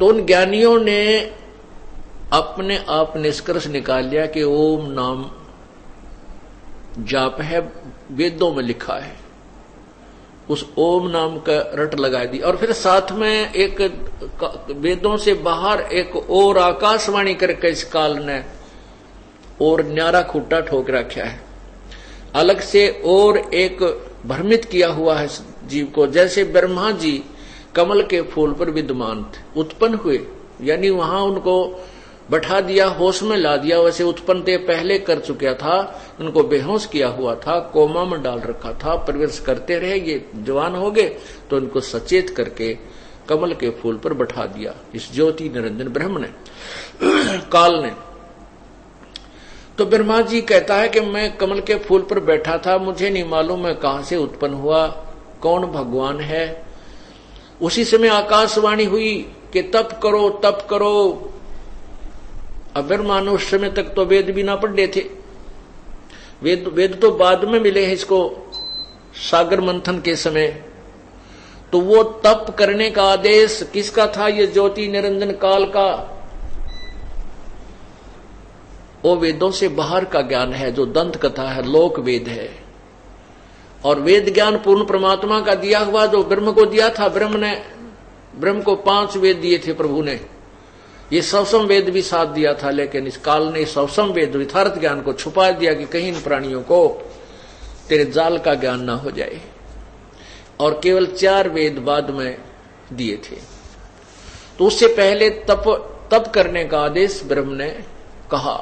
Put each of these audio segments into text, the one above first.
तो उन ज्ञानियों ने अपने आप निष्कर्ष निकाल लिया कि ओम नाम जाप है, वेदों में लिखा है, उस ओम नाम का रट लगा दी। और फिर साथ में एक वेदों से बाहर एक और आकाशवाणी करके इस काल ने और न्यारा खूटा ठोक रखा है, अलग से और एक भ्रमित किया हुआ है जीव को। जैसे ब्रह्मा जी कमल के फूल पर विद्यमान थे, उत्पन्न हुए, यानी वहां उनको बैठा दिया, होश में ला दिया, वैसे उत्पन्न ते पहले कर चुका था, उनको बेहोश किया हुआ था, कोमा में डाल रखा था, प्रवेश करते रहे, ये जवान हो गए तो उनको सचेत करके कमल के फूल पर बैठा दिया इस ज्योति निरंजन ब्रह्म ने, काल ने। तो ब्रह्मा जी कहता है कि मैं कमल के फूल पर बैठा था, मुझे नहीं मालूम मैं कहां से उत्पन्न हुआ, कौन भगवान है। उसी समय आकाशवाणी हुई कि तप करो तप करो। अब ब्रह्मा ने उस समय तक तो वेद भी ना पढ़े थे, वेद तो बाद में मिले हैं इसको सागर मंथन के समय। तो वो तप करने का आदेश किसका था? ये ज्योति निरंजन काल का। वो वेदों से बाहर का ज्ञान है, जो दंत कथा है, लोक वेद है। और वेद ज्ञान पूर्ण परमात्मा का दिया हुआ, जो ब्रह्म को दिया था। ब्रह्म को 5 वेद दिए थे प्रभु ने, ये सवसम वेद भी साथ दिया था, लेकिन इस काल ने सवसम वेद यथार्थ ज्ञान को छुपा दिया कि कहीं इन प्राणियों को तेरे जाल का ज्ञान ना हो जाए। और केवल 4 वेद बाद में दिए थे। तो उससे पहले तप करने का आदेश ब्रह्म ने कहा।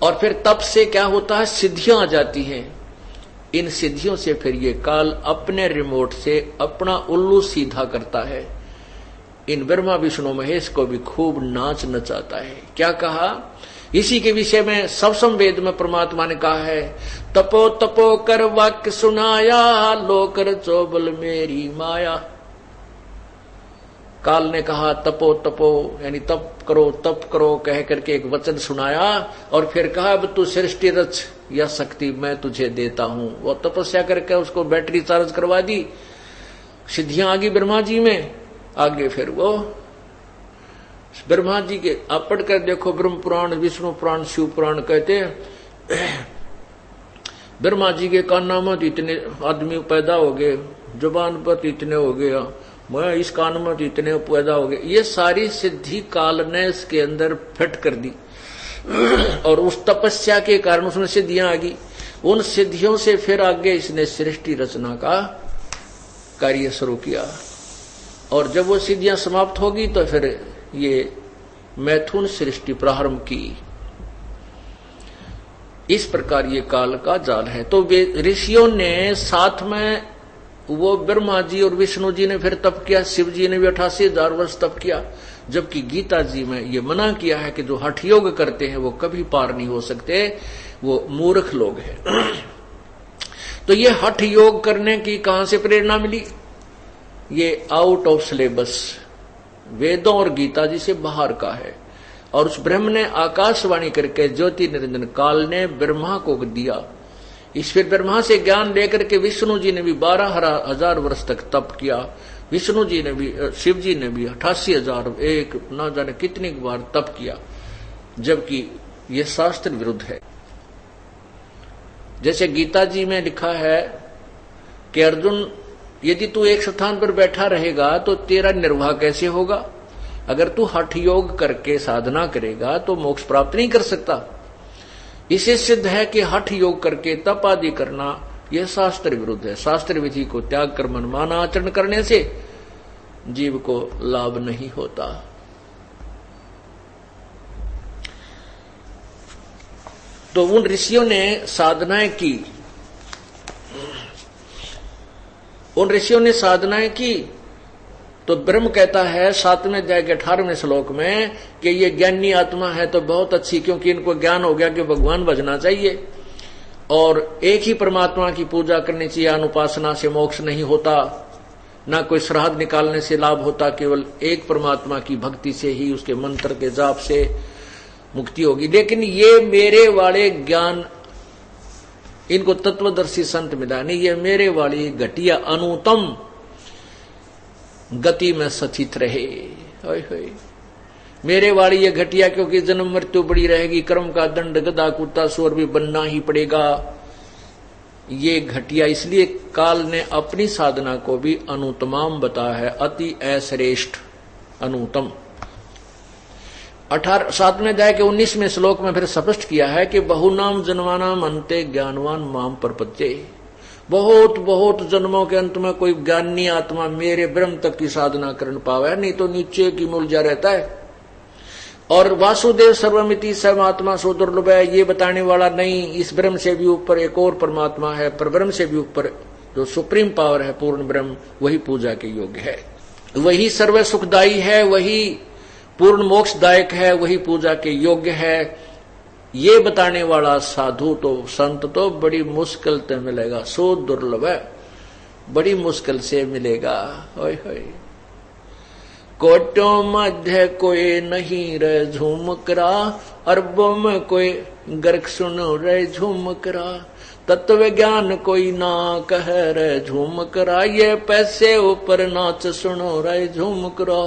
और फिर तप से क्या होता है? सिद्धियां आ जाती हैं। इन सिद्धियों से फिर ये काल अपने रिमोट से अपना उल्लू सीधा करता है। इन ब्रह्मा विष्णु महेश को भी खूब नाच नचाता है। क्या कहा? इसी के विषय में सवसम वेद में परमात्मा ने कहा है, तपो तपो कर वाक्य सुनाया, लोकर चोबल मेरी माया। काल ने कहा तपो तपो, यानी तप करो कह करके एक वचन सुनाया। और फिर कहा अब तू सृष्टि रच, यह शक्ति मैं तुझे देता हूं। वो तपस्या करके उसको बैटरी चार्ज करवा दी, सिद्धियां आ गई ब्रह्मा जी में। आगे फिर वो ब्रह्मा जी के आप पढ़कर देखो, ब्रह्म पुराण, विष्णु पुराण, शिव पुराण कहते हैं ब्रह्मा जी के कान में इतने आदमी पैदा हो गए, जुबान पर इतने हो गया, मैं इस कान में इतने पैदा हो गए। ये सारी सिद्धि काल ने इसके अंदर फिट कर दी। और उस तपस्या के कारण उसमें सिद्धियां आ गई। उन सिद्धियों से फिर आगे इसने सृष्टि रचना का कार्य शुरू किया। और जब वो सिद्धियां समाप्त होगी तो फिर ये मैथुन सृष्टि प्रारंभ की। इस प्रकार ये काल का जाल है। तो ऋषियों ने साथ में, वो ब्रह्मा जी और विष्णु जी ने फिर तप किया, शिव जी ने भी 88,000 वर्ष तप किया। जबकि गीता जी में ये मना किया है कि जो हठ योग करते हैं वो कभी पार नहीं हो सकते, वो मूर्ख लोग हैं। तो ये हठ योग करने की कहां से प्रेरणा मिली? ये आउट ऑफ सिलेबस, वेदों और गीता जी से बाहर का है। और उस ब्रह्म ने आकाशवाणी करके ज्योति निरंजन काल ने ब्रह्मा को दिया। इस फिर ब्रह्मा से ज्ञान लेकर के विष्णु जी ने भी 12,000 वर्ष तक तप किया। विष्णु जी ने भी, शिव जी ने भी 88,001 ना जाने कितनी बार तप किया। जबकि यह शास्त्र विरुद्ध है। जैसे गीता जी में लिखा है कि अर्जुन, यदि तू एक स्थान पर बैठा रहेगा तो तेरा निर्वाह कैसे होगा? अगर तू हठ योग करके साधना करेगा तो मोक्ष प्राप्त नहीं कर सकता। इसे सिद्ध है कि हठ योग करके तप आदि करना यह शास्त्र विरुद्ध है। शास्त्र विधि को त्याग कर मनमाना आचरण करने से जीव को लाभ नहीं होता। तो उन ऋषियों ने साधनाएं की, तो ब्रह्म कहता है 7वें अध्याय के 18वें श्लोक में कि ये ज्ञानी आत्मा है तो बहुत अच्छी, क्योंकि इनको ज्ञान हो गया कि भगवान भजना चाहिए और एक ही परमात्मा की पूजा करनी चाहिए। अनुपासना से मोक्ष नहीं होता, ना कोई श्राद्ध निकालने से लाभ होता, केवल एक परमात्मा की भक्ति से ही, उसके मंत्र के जाप से मुक्ति होगी। लेकिन ये मेरे वाले ज्ञान, इनको तत्वदर्शी संत मिला नहीं, ये मेरे वाली घटिया अनुतम गति में सचित रहे। होय होय। मेरे वाली ये घटिया, क्योंकि जन्म मृत्यु बड़ी रहेगी, कर्म का दंड गदा कुत्ता शोर भी बनना ही पड़ेगा। ये घटिया, इसलिए काल ने अपनी साधना को भी अनुतमाम बताया है, अति अश्रेष्ठ अनुतम। 7वें अध्याय के 19वें श्लोक में फिर स्पष्ट किया है कि बहुनाम जन्मानाम अंते ज्ञानवान माम प्रपद्ये। बहुत बहुत जन्मों के अंत में कोई ज्ञानी आत्मा मेरे ब्रह्म तक की साधना कर पावे, नहीं तो नीचे की मूलजा रहता है। और वासुदेव सर्वमिति सर्वात्मा सो दुर्लभ है, ये बताने वाला नहीं, इस ब्रह्म से भी ऊपर एक और परमात्मा है, पर ब्रह्म से भी ऊपर जो सुप्रीम पावर है पूर्ण ब्रह्म, वही पूजा के योग्य है, वही सर्व सुखदायी है, वही पूर्ण मोक्षदायक है, वही पूजा के योग्य है। ये बताने वाला साधु तो संत तो बड़ी मुश्किल से मिलेगा, सो दुर्लभ है, बड़ी मुश्किल से मिलेगा। होय होय। कोटों मध्य कोई नहीं रे झूमकरा, अरबों में कोई गर्क सुनो रे झूमकरा, तत्व ज्ञान कोई ना कह रे झूमकरा, ये पैसे ऊपर नाच सुनो रे झूमकरा।